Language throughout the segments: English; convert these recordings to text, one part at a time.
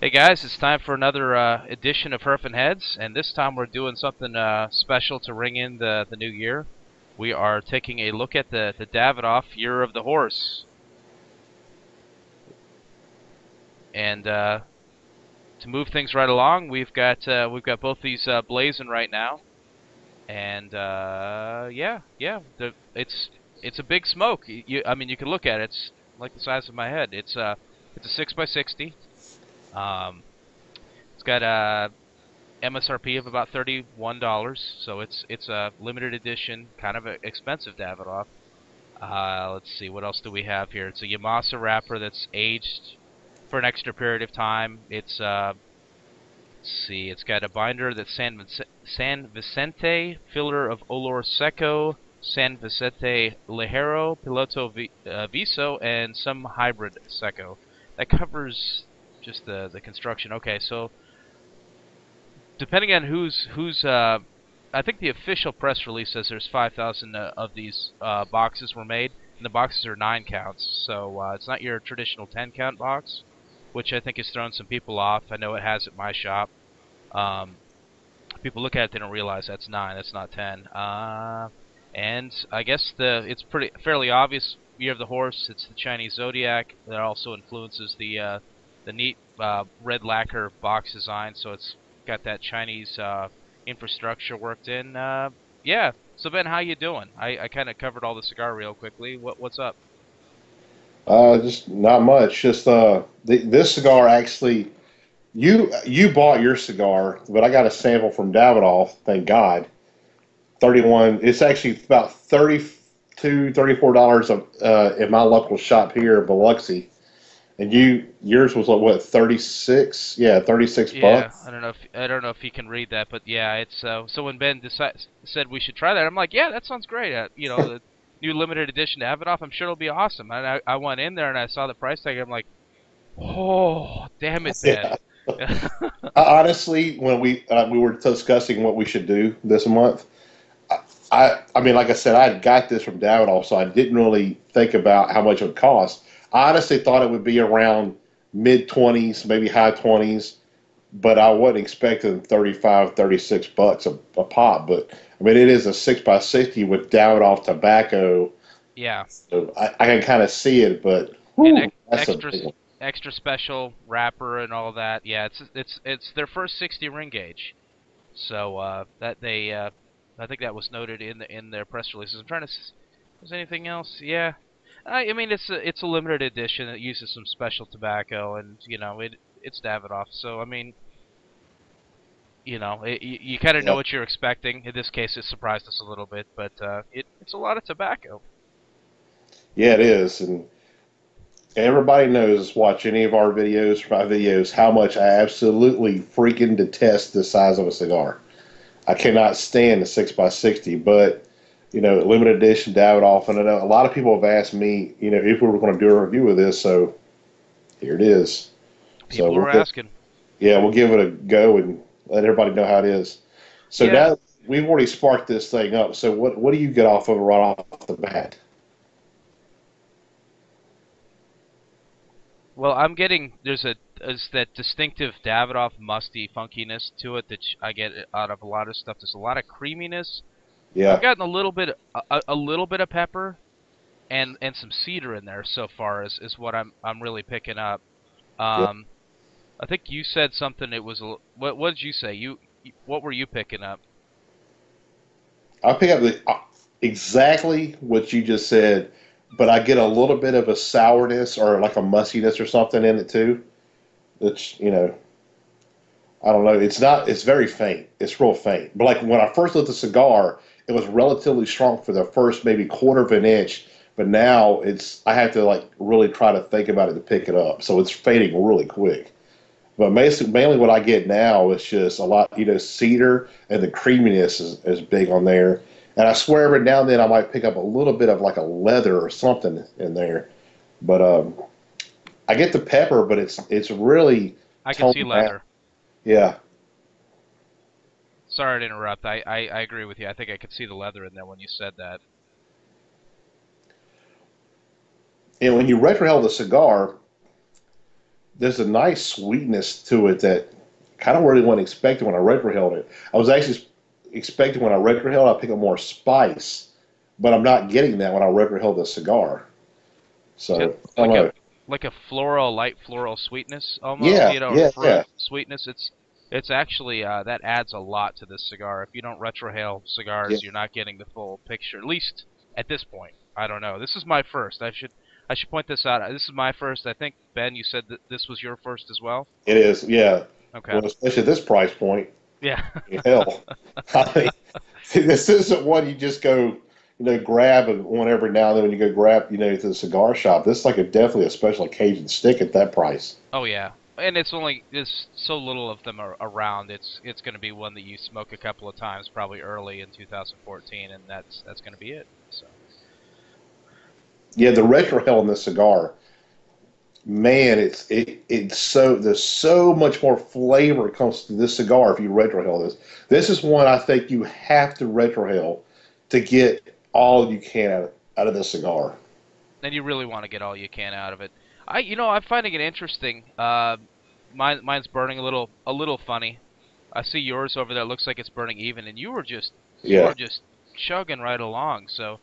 Hey guys, it's time for another edition of Herfin Heads, and this time we're doing something special to ring in the new year. We are taking a look at the Davidoff Year of the Horse, and to move things right along, we've got both these blazing right now, and it's a big smoke. I mean, you can look at it; it's like the size of my head. It's a 6x60. Um, it's got a MSRP of about $31, so it's a limited edition, kind of a expensive Davidoff. Let's see, what else do we have here? It's a Yamasa wrapper that's aged for an extra period of time. Let's see, it's got a binder that's San Vicente, filler of Olor Seco, San Vicente Ligero, Piloto Viso, and some hybrid Seco. That covers just the construction. Okay, so depending on who's I think the official press release says there's 5,000 of these boxes were made, and the boxes are 9 counts. So it's not your traditional 10 count box, which I think has thrown some people off. I know it has at my shop. People look at it, they don't realize that's 9, that's not 10. And I guess it's fairly obvious. Year of the Horse. It's the Chinese zodiac that also influences the neat red lacquer box design. So it's got that Chinese infrastructure worked in. Yeah. So Ben, how you doing? I kind of covered all the cigar real quickly. What's up? Just not much. Just this cigar actually, you bought your cigar, but I got a sample from Davidoff. Thank God. 31. It's actually about 32, $34 at my local shop here in Biloxi. And yours was like what, 36? Yeah, 36 Yeah, bucks. I don't know if you can read that, but yeah, it's so when Ben said we should try that, I'm like, yeah, that sounds great. The new limited edition Davidoff, I'm sure it'll be awesome. And I went in there and I saw the price tag. I'm like, oh, damn it, Ben. Yeah. Honestly, when we were discussing what we should do this month, I mean, like I said, I got this from Davidoff, so I didn't really think about how much it would cost. I honestly thought it would be around mid 20s, maybe high 20s, but I wasn't expecting 35, 36 bucks a pop. But I mean, it is a 6x60 with Davidoff tobacco, Yeah, so I can kind of see it, but and whew, that's a extra big one. extra special wrapper and all that. Yeah, it's their first 60 ring gauge. So that they I think that was noted in their press releases. I'm trying to. Was anything else? Yeah. I mean, it's a limited edition. It uses some special tobacco, and it's Davidoff. So I mean, you kind of know Yeah, what you're expecting. In this case, it surprised us a little bit, but it's a lot of tobacco. yeah, it is, and everybody knows, watch any of our videos, my videos, how much I absolutely freaking detest the size of a cigar. I cannot stand the 6x60, but limited edition Davidoff. And I know a lot of people have asked me, if we were going to do a review of this. So here it is. So People were asking. we'll give it a go and let everybody know how it is. So Yeah. now we've already sparked this thing up. So what do you get off of it right off the bat? Well, I'm getting there's that distinctive Davidoff musty funkiness to it that I get out of a lot of stuff. There's a lot of creaminess. I've Yeah, gotten a little bit of pepper and some cedar in there so far is what I'm really picking up. yeah. Um, I think you said something. It was what did you say? What were you picking up? I pick up exactly what you just said, but I get a little bit of a sourness or like a mustiness or something in it too. It's I don't know. It's not. It's very faint. It's real faint. But like when I first lit the cigar, it was relatively strong for the first maybe quarter of an inch. But now I have to like really try to think about it to pick it up. So it's fading really quick. But mainly what I get now is just a lot, cedar and the creaminess is big on there. And I swear every now and then I might pick up a little bit of like a leather or something in there. But I get the pepper, but it's really I can see toned down. leather. Yeah. Sorry to interrupt. I agree with you. I think I could see the leather in there when you said that. And when you retrohale the cigar, there's a nice sweetness to it that kind of really wasn't expecting when I retrohaled it. I was actually expecting when I retrohaled, I pick up more spice, but I'm not getting that when I retrohaled the cigar. Is So I don't like a know. like a floral, light floral sweetness almost, Yeah, you know, or yeah, fruit yeah, sweetness. It's actually that adds a lot to this cigar. If you don't retrohale yeah. cigars, you're not getting the full picture. At least at this point. I don't know. This is my first. I should point this out. This is my first. I think Ben, you said that this was your first as well. It is. Yeah. Okay. Well, especially at this price point. Yeah. Hell, I mean, this isn't one you just go, grab one every now and then when you go grab, to the cigar shop. This is like definitely a special occasion stick at that price. Oh yeah. And it's only there's so little of them around. It's going to be one that you smoke a couple of times, probably early in 2014, and that's going to be it. So. Yeah, the retro hell in this cigar, man, it's so there's so much more flavor comes to this cigar if you retrohale this. This is one I think you have to retrohale to get all you can out of this cigar. And you really want to get all you can out of it. I'm finding it interesting. Mine's burning a little funny. I see yours over there. Looks like it's burning even, and you Yeah, are just chugging right along. So,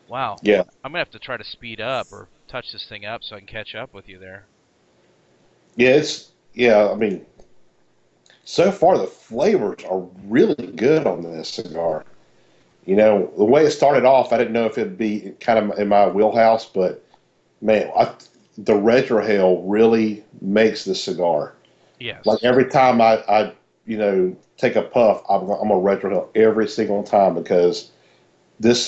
wow. yeah, I'm gonna have to try to speed up or touch this thing up so I can catch up with you there. yeah. I mean, so far the flavors are really good on this cigar. The way it started off, I didn't know if it'd be kind of in my wheelhouse, but man, the retrohale really makes the cigar. Like Yes. every time I take a puff, I'm a retrohale every single time because this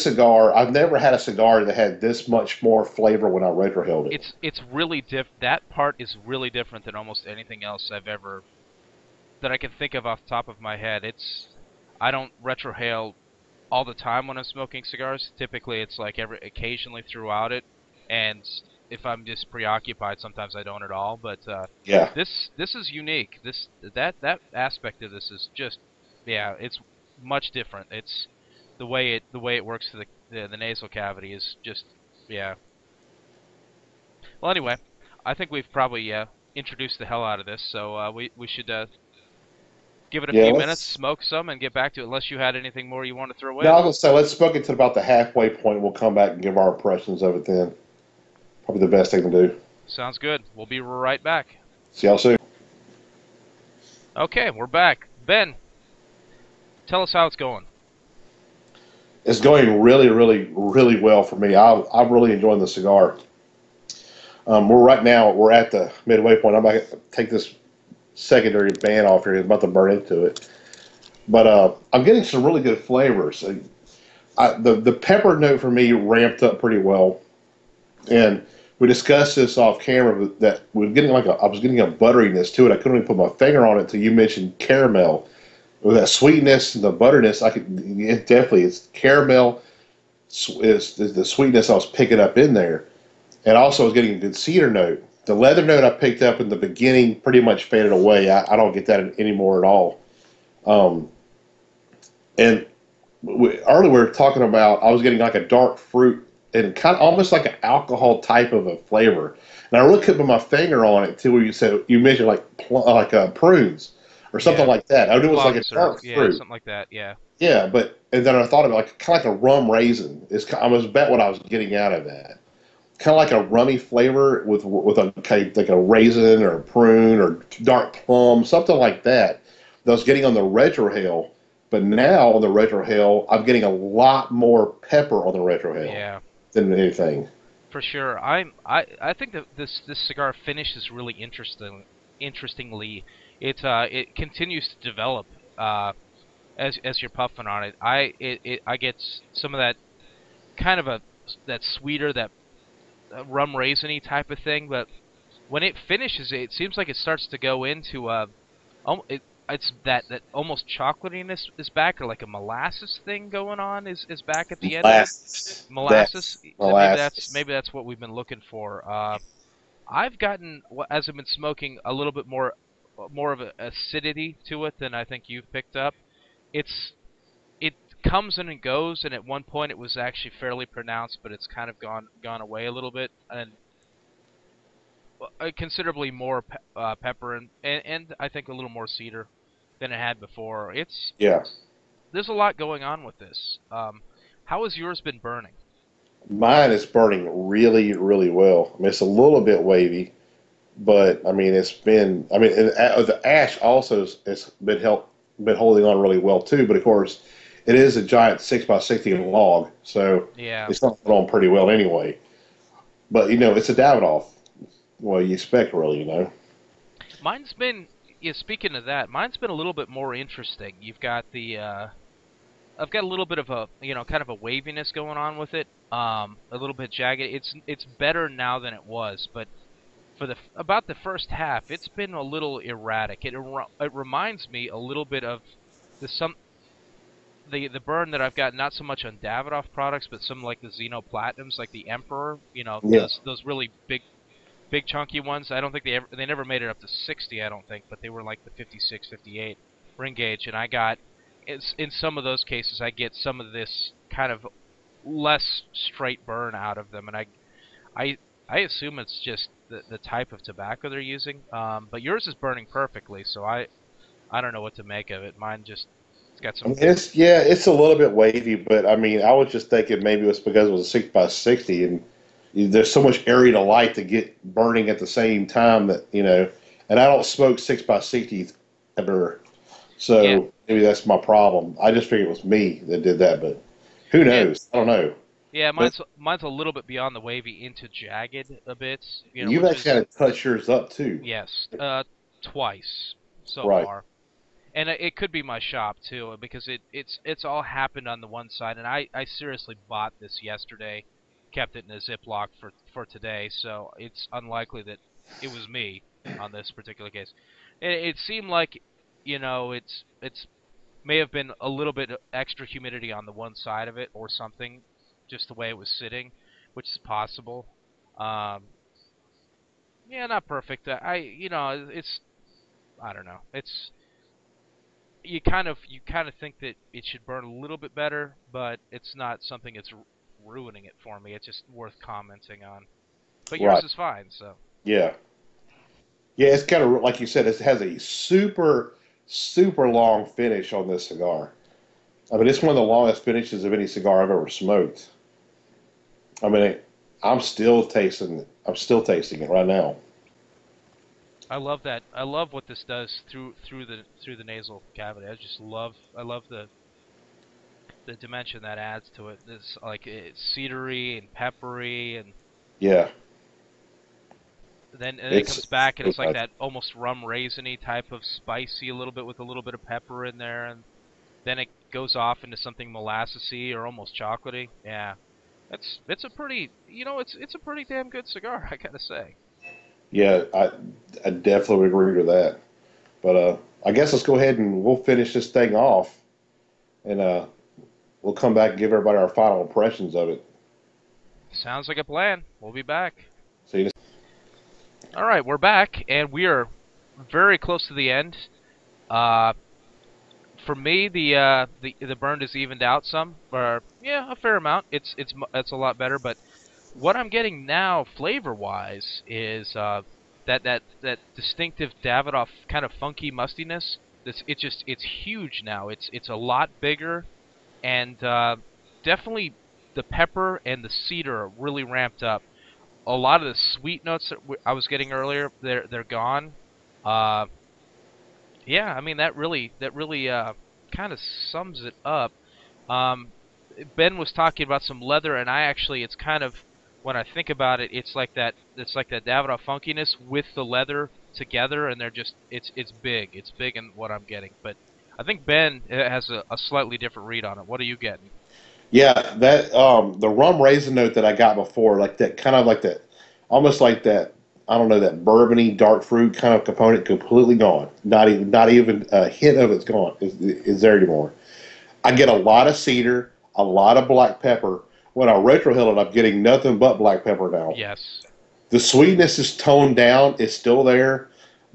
cigar. I've never had a cigar that had this much more flavor when I retrohaled it. It's really that part is really different than almost anything else I've ever that I can think of off the top of my head. I don't retrohale all the time when I'm smoking cigars. Typically, it's like occasionally throughout it, and if I'm just preoccupied, sometimes I don't at all. But Yeah, this is unique. That aspect of this is just yeah, it's much different. It's the way it works to the nasal cavity is just yeah. Well, anyway, I think we've probably introduced the hell out of this, so we should give it a yeah. few minutes, Let's. smoke some, and get back to it. Unless you had anything more you want to throw No, I in. was gonna say let's smoke it to about the halfway point. We'll come back and give our impressions of it then. Probably the best thing to do. Sounds good. We'll be right back. See y'all soon. Okay, we're back. Ben, tell us how it's going. It's going really, really, really well for me. I'm really enjoying the cigar. We're at the midway point. I'm about to take this secondary band off here. It's about to burn into it, but I'm getting some really good flavors. The pepper note for me ramped up pretty well, and we discussed this off camera that we're getting I was getting a butteriness to it. I couldn't even put my finger on it until you mentioned caramel. With that sweetness and the butterness, it's caramel is the sweetness I was picking up in there. And also, I was getting a good cedar note. The leather note I picked up in the beginning pretty much faded away. I don't get that anymore at all. Um, and earlier we were talking about I was getting like a dark fruit and kind of almost like an alcohol type of a flavor. And I really couldn't put my finger on it until you mentioned prunes or something Yeah, like that. I knew it was like a plums or dark yeah, fruit. something like that. Yeah. Yeah, and then I thought of it like kind of like a rum raisin. I was bet what I was getting out of that. Kind of like a rummy flavor with like a raisin or a prune or dark plum, something like that. That I was getting on the retrohale, but now on the retrohale, I'm getting a lot more pepper on the retrohale Yeah, than anything. for sure. I think that this cigar finishes really interestingly. It continues to develop as you're puffing on it. I get some of that kind of that sweeter that rum raisiny type of thing, but when it finishes, it seems like it starts to go into it's that almost chocolatiness is back, or like a molasses thing going on is back at the end of it. Molasses. Molasses. That's molasses. Maybe that's what we've been looking for. I've gotten as I've been smoking a little bit more of a acidity to it than I think you've picked up. It's it comes and it goes, and at one point it was actually fairly pronounced, but it's kind of gone away a little bit. And considerably more pepper and I think a little more cedar than it had before. Yeah. There's a lot going on with this. How has yours been burning? Mine is burning really, really well. I mean, it's a little bit wavy, but I mean, it's been. I mean, the ash also has been holding on really well too. But of course, it is a giant 6x60 log, so Yeah. it's not holding on pretty well anyway. But it's a Davidoff. Well, you expect really. Mine's been, yeah, speaking of that, mine's been a little bit more interesting. You've got I've got a little bit of a, kind of a waviness going on with it. A little bit jagged. It's better now than it was, but for about the first half, it's been a little erratic. It reminds me a little bit of the some the burn that I've got, not so much on Davidoff products, but some like the Xeno Platinums, like the Emperor. Yeah. Those really big chunky ones. I don't think they never made it up to 60. I don't think, but they were like the 56, 58 ring gauge, and I got in some of those cases I get some of this kind of less straight burn out of them, and I I assume it's just the type of tobacco they're using. But yours is burning perfectly, so I don't know what to make of it. Mine just it's got I some. mean, it's a little bit wavy, but I mean, I was just thinking maybe it was because it was a 6x60, and there's so much area to light to get burning at the same time that. And I don't smoke 6x60 ever, Yeah. so maybe that's my problem. I just figured it was me that did that, but who Yeah. knows? I don't know. Yeah, But mine's a little bit beyond the wavy into jagged a bit, you've which actually is, had to touch yours up too, yes, twice so right? far. And it could be my shop too, because it's all happened on the one side, and I seriously bought this yesterday, kept it in a Ziploc for today, so it's unlikely that it was me on this particular case. It seemed like, it's may have been a little bit extra humidity on the one side of it or something, just the way it was sitting, which is possible. Um, yeah, not perfect. It's I don't know. It's you kind of think that it should burn a little bit better, but it's not something that's ruining it for me. It's just worth commenting on. But yours Right. is fine, so Yeah. Yeah, it's kind of like you said. It has a super, super long finish on this cigar. I mean, it's one of the longest finishes of any cigar I've ever smoked. I mean, I'm still tasting it. I'm still tasting it right now. I love that. I love what this does through the nasal cavity. I love the dimension that adds to it. It's like it's cedary and peppery, and Yeah, then it it's comes back and so it's like nice. that almost rum raisiny type of spicy, a little bit with a little bit of pepper in there, and then it goes off into something molassesy or almost chocolatey. Yeah, it's a pretty it's a pretty damn good cigar, I gotta say. Yeah, I definitely agree with that. But I guess let's go ahead and we'll finish this thing off, and we'll come back and give everybody our final impressions of it. Sounds like a plan. We'll be back. See you. All right, we're back, and we are very close to the end. Uh, for me, the burn is evened out some, or yeah, a fair amount. It's a lot better, but what I'm getting now, flavor-wise, is that distinctive Davidoff kind of funky mustiness. It's huge now. It's a lot bigger, and definitely the pepper and the cedar are really ramped up. A lot of the sweet notes that I was getting earlier, they're gone. Uh, yeah, I mean that really kind of sums it up. Um, Ben was talking about some leather, and it's kind of, when I think about it, it's like that Davidoff funkiness with the leather together, and it's big. It's big in what I'm getting, but I think Ben has a slightly different read on it. What are you getting? Yeah, that the rum raisin note that I got before, like that kind of like that, almost like that. I don't know, that bourbony dark fruit kind of component, completely gone. Not even a hint of it's gone. Is there anymore? I get a lot of cedar, a lot of black pepper. When I retrohale it, I'm getting nothing but black pepper now. Yes. The sweetness is toned down; it's still there,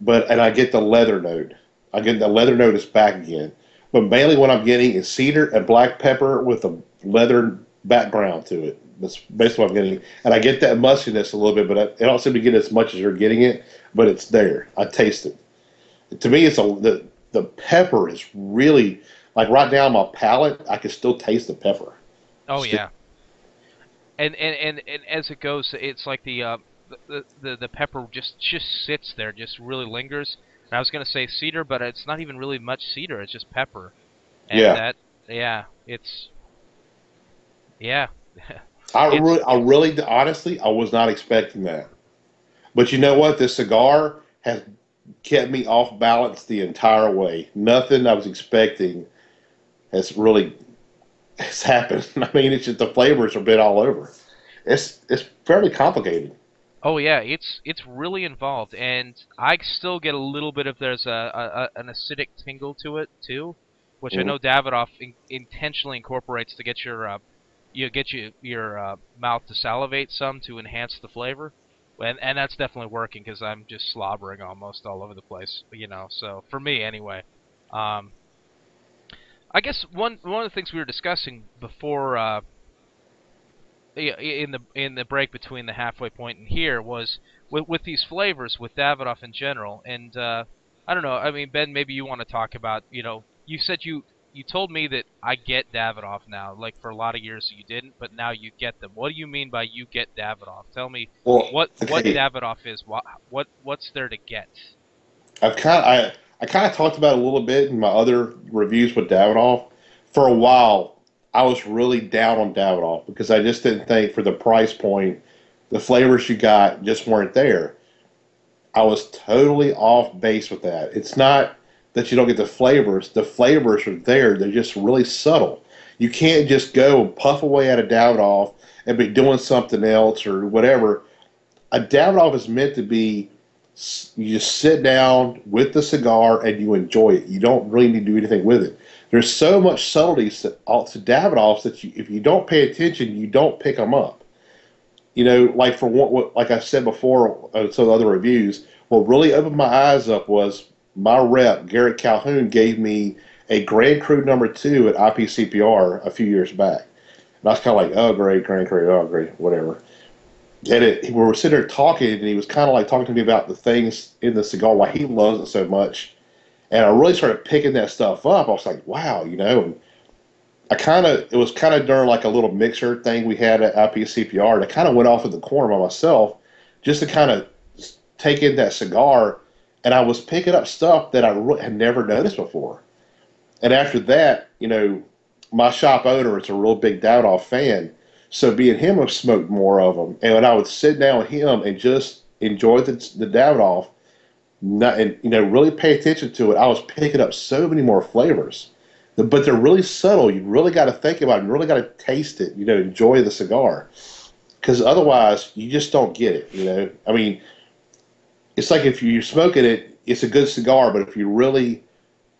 and I get the leather note. I get the leather note is back again. But mainly what I'm getting is cedar and black pepper with a leather background to it. That's basically what I'm getting. And I get that mustiness a little bit, but I don't seem to get as much as you're getting it. But it's there. I taste it. To me, the pepper is really like right now on my palate. I can still taste the pepper. Oh Still, yeah. And as it goes, it's like the pepper just sits there, just really lingers. And I was gonna say cedar, but it's not even really much cedar. It's just pepper, and yeah. that yeah, it's yeah, it's I really, honestly, I was not expecting that. But you know what? This cigar has kept me off balance the entire way. Nothing I was expecting has really has happened. I mean, it's just the flavors are a bit all over. It's fairly complicated. oh yeah, it's really involved, and I still get a little bit of there's an acidic tingle to it too, which I Mhm. know Davidoff intentionally incorporates to get your mouth to salivate some to enhance the flavor, and that's definitely working because I'm just slobbering almost all over the place, So for me anyway, um, I guess one of the things we were discussing before. In the break between the halfway point and here was with these flavors with Davidoff in general, and I don't know. I mean, Ben, maybe you want to talk about. You said you told me that I get Davidoff now. Like for a lot of years you didn't, but now you get them. What do you mean by you get Davidoff? Tell me Well, what okay, Davidoff is. What's there to get? I kind of talked about it a little bit in my other reviews with Davidoff. For a while, I was really down on Davidoff because I just didn't think for the price point, the flavors you got just weren't there. I was totally off base with that. It's not that you don't get the flavors. The flavors are there. They're just really subtle. You can't just go and puff away at a Davidoff and be doing something else or whatever. A Davidoff is meant to be you just sit down with the cigar and you enjoy it. You don't really need to do anything with it. There's so much subtleties to Davidoffs that if you don't pay attention, you don't pick them up. Like for what like I said before, some other reviews, what really opened my eyes up was my rep, Garrett Calhoun, gave me a Grand Cru number 2 at IPCPR a few years back. And I was kind of like, oh, great, Grand Cru, oh, great, whatever. And we were sitting there talking, and he was kind of like talking to me about the things in the cigar, why he loves it so much. And I really started picking that stuff up. I was like, wow, and it was kind of during like a little mixer thing we had at IPCPR, and I kind of went off in the corner by myself just to kind of take in that cigar, and I was picking up stuff that I had never noticed before. And after that, my shop owner is a real big Davidoff fan, so me and him have smoked more of them. And when I would sit down with him and just enjoy the Davidoff, not and really pay attention to it, I was picking up so many more flavors. But they're really subtle. You really got to think about it. You really got to taste it. Enjoy the cigar, because otherwise you just don't get it. I mean, it's like if you're smoking it, it's a good cigar, but if you really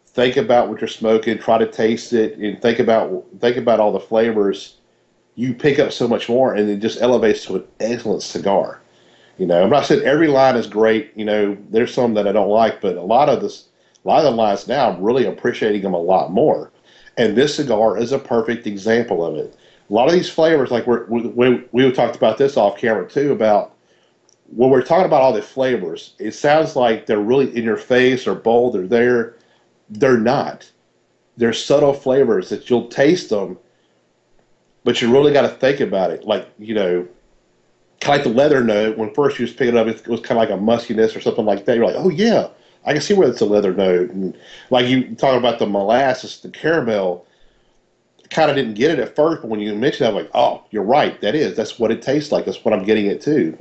think about what you're smoking, try to taste it, and think about all the flavors, you pick up so much more, and it just elevates to an excellent cigar. I'm not saying every line is great. There's some that I don't like, but a lot of the lines now, I'm really appreciating them a lot more. And this cigar is a perfect example of it. A lot of these flavors, like we talked about this off camera too, about when we're talking about all the flavors, it sounds like they're really in your face or bold. They're there. They're not. They're subtle flavors that you'll taste them, but you really got to think about it. Like, kind of like the leather note, when first you was picking it up, it was kind of like a muskiness or something like that. You're like, oh, yeah, I can see where it's a leather note. And like you talking about the molasses, the caramel, kind of didn't get it at first, but when you mentioned it, I'm like, oh, you're right. That's what it tastes like. That's what I'm getting it too,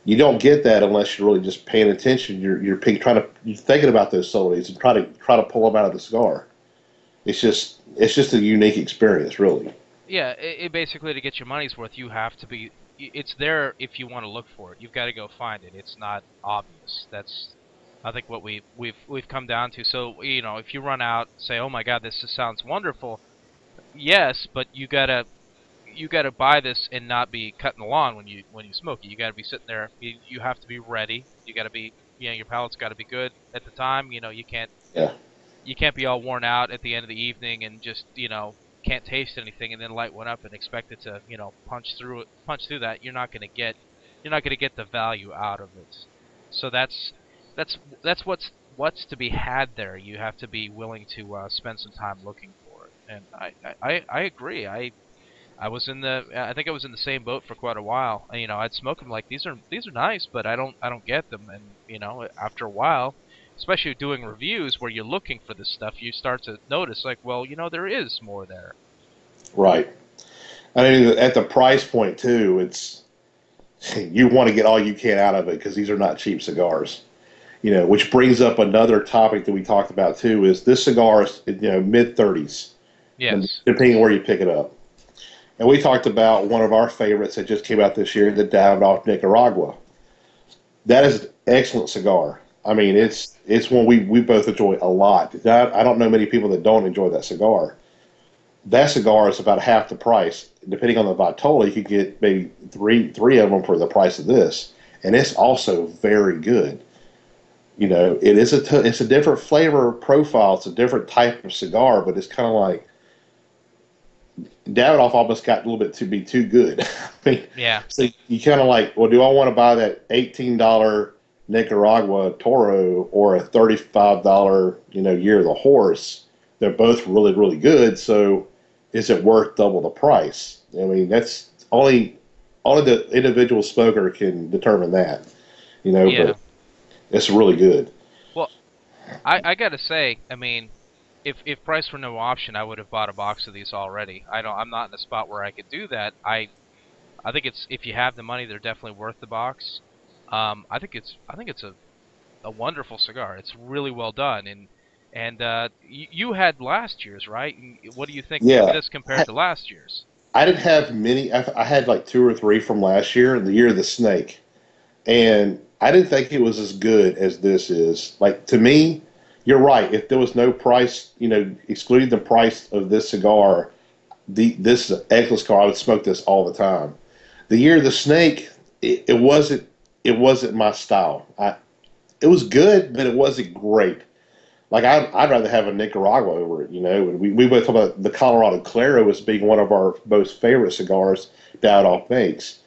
You don't get that unless you're really just paying attention. You're thinking about those subtleties and try to pull them out of the cigar. It's just a unique experience, really. Yeah, it basically to get your money's worth, you have to be. It's there if you want to look for it. You've got to go find it. It's not obvious. That's, I think, what we've come down to. So if you run out, say, "Oh my God, this just sounds wonderful," yes, but you gotta buy this and not be cutting the lawn when you smoke it. You gotta be sitting there. You have to be ready. You gotta be. Your palate's got to be good at the time. You can't Yeah. you can't be all worn out at the end of the evening and just can't taste anything and then light one up and expect it to punch through that, you're not gonna get the value out of it. So that's what's to be had there. You have to be willing to spend some time looking for it. And I agree. I think I was in the same boat for quite a while. I'd smoke them like these are nice, but I don't get them. And after a while, especially doing reviews where you're looking for this stuff, you start to notice like, well, there is more there. Right. I mean, at the price point too, it's you want to get all you can out of it because these are not cheap cigars. Which brings up another topic that we talked about too. Is this cigar is mid-30s, Yes. depending on where you pick it up. And we talked about one of our favorites that just came out this year, the Davidoff Nicaragua. That is an excellent cigar. I mean, it's one we both enjoy a lot. I don't know many people that don't enjoy that cigar. That cigar is about half the price. Depending on the Vitola, you could get maybe three of them for the price of this, and it's also very good. It's a different flavor profile. It's a different type of cigar, but it's kind of like Davidoff almost got a little bit to be too good. I mean, Yeah. so you kind of like, well, do I want to buy that $18 Nicaragua Toro or a $35, Year of the Horse? They're both really, really good. So is it worth double the price? I mean, that's only the individual smoker can determine that, Yeah. but it's really good. Well, I gotta say, I mean, if price were no option, I would have bought a box of these already. I'm not in a spot where I could do that. I think it's, if you have the money, they're definitely worth the box. I think it's a wonderful cigar. It's really well done, and you had last year's, right? What do you think of Yeah. this compared to last year's? I didn't have many. I had like two or three from last year, the year of the snake. And I didn't think it was as good as this is. Like, to me, you're right. If there was no price, excluding the price of this cigar, this is an excellent cigar. I would smoke this all the time. The year of the snake, it wasn't my style. It was good, but it wasn't great. Like, I'd rather have a Nicaragua over it. And we both talk about the Colorado Claro as being one of our most favorite cigars Davidoff makes.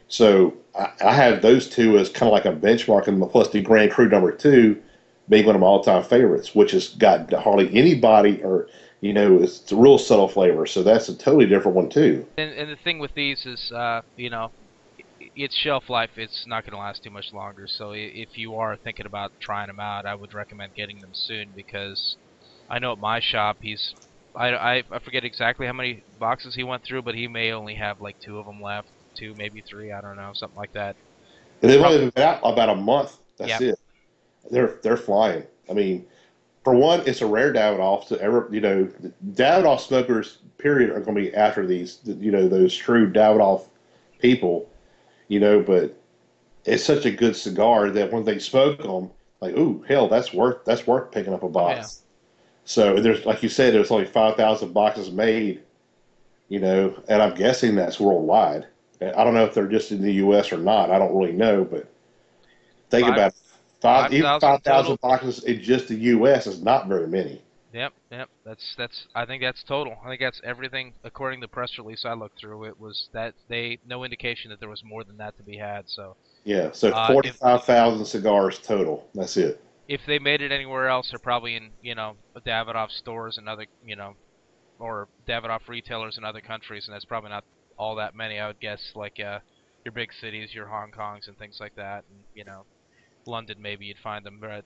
So I have those two as kind of like a benchmark, and plus the Grand Cru number two being one of my all-time favorites, which has got hardly anybody, or it's a real subtle flavor. So that's a totally different one too. And the thing with these is, its shelf life, it's not going to last too much longer. So if you are thinking about trying them out, I would recommend getting them soon, because I know at my shop I forget exactly how many boxes he went through, but he may only have like two of them left, two, maybe three, I don't know, something like that. And they've Prob- only been out about a month. That's yeah, it. They're flying. I mean, for one, it's a rare Davidoff to ever. Davidoff smokers, period, are going to be after these. Those true Davidoff people. But it's such a good cigar that when they smoke them, like, ooh, hell, that's worth picking up a oh yeah. box. So there's, like you said, there's only 5,000 boxes made, and I'm guessing that's worldwide. I don't know if they're just in the U.S. or not. I don't really know, but think Five about it. Even 5,000 5,000 total. boxes in just the U.S. is not very many. Yep. That's. I think that's total. I think that's everything. According to the press release I looked through, it was that they no indication that there was more than that to be had. So, Yeah, so if 45,000 cigars total. That's it. they made it anywhere else, they're probably in Davidoff stores and other or Davidoff retailers in other countries, and that's probably not all that many. I would guess like your big cities, your Hong Kongs and things like that, and London, maybe you'd find them, but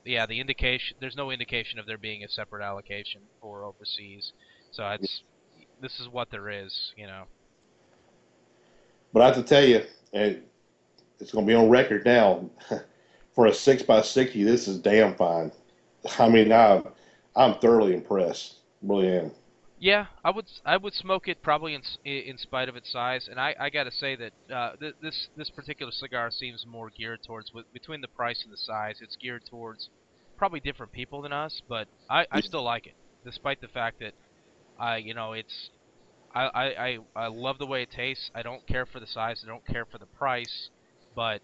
yeah, the indication, there's no indication of there being a separate allocation for overseas. So this is what there is. But I have to tell you, and it's going to be on record now, for a 6x60, this is damn fine. I mean, I'm thoroughly impressed. Really am. Yeah, I would smoke it probably in spite of its size, and I got to say that this particular cigar seems more geared towards, between the price and the size, it's geared towards probably different people than us, but I still like it, despite the fact that it's I love the way it tastes. I don't care for the size. I don't care for the price, but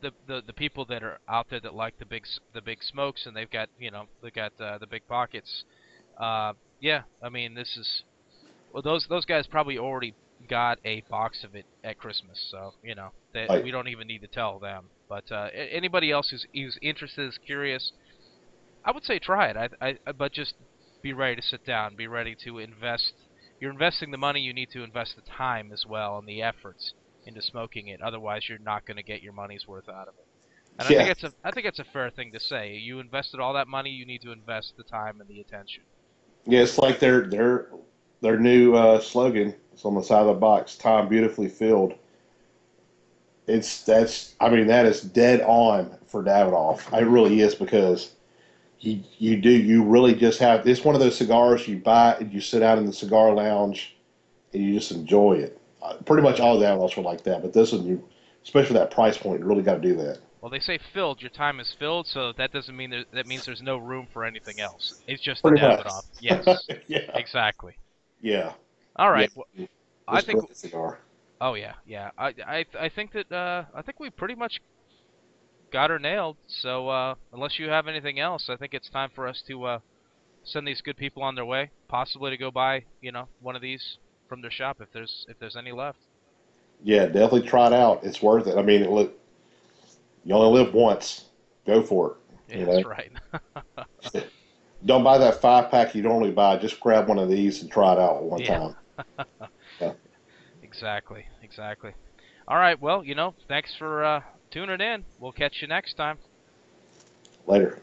the people that are out there that like the big smokes, and they've got the big pockets. Yeah, I mean, this is well, those guys probably already got a box of it at Christmas, so you know that Like, we don't even need to tell them. But anybody else who's interested, is curious, I would say try it. But just be ready to sit down, be ready to invest. You're investing the money, you need to invest the time as well and the efforts into smoking it. Otherwise, you're not going to get your money's worth out of it. And yeah, I think it's a fair thing to say. You invested all that money, you need to invest the time and the attention. yeah, it's like their new slogan. It's on the side of the box. Time beautifully filled. I mean, that is dead on for Davidoff. It really is because you really just have. It's one of those cigars you buy and you sit out in the cigar lounge and you just enjoy it. Pretty much all Davidoffs are like that, but this one, especially that price point, you really got to do that. Well, they say filled, your time is filled, so that doesn't mean that means there's no room for anything else. It's just a Pretty much. Davidoff. Yes, Yeah, exactly. yeah, All yeah. right. Well, I It's a think. great cigar. Oh yeah, yeah. I think that I think we pretty much got her nailed. So unless you have anything else, I think it's time for us to send these good people on their way, possibly to go buy one of these from their shop if there's any left. Yeah, definitely try it out. It's worth it. I mean, look, you only live once. Go for it. Yeah, that's right. Don't buy that 5 pack you normally buy. Just grab one of these and try it out one Yeah, time. Yeah. exactly, exactly. All right, well, thanks for tuning in. We'll catch you next time. Later.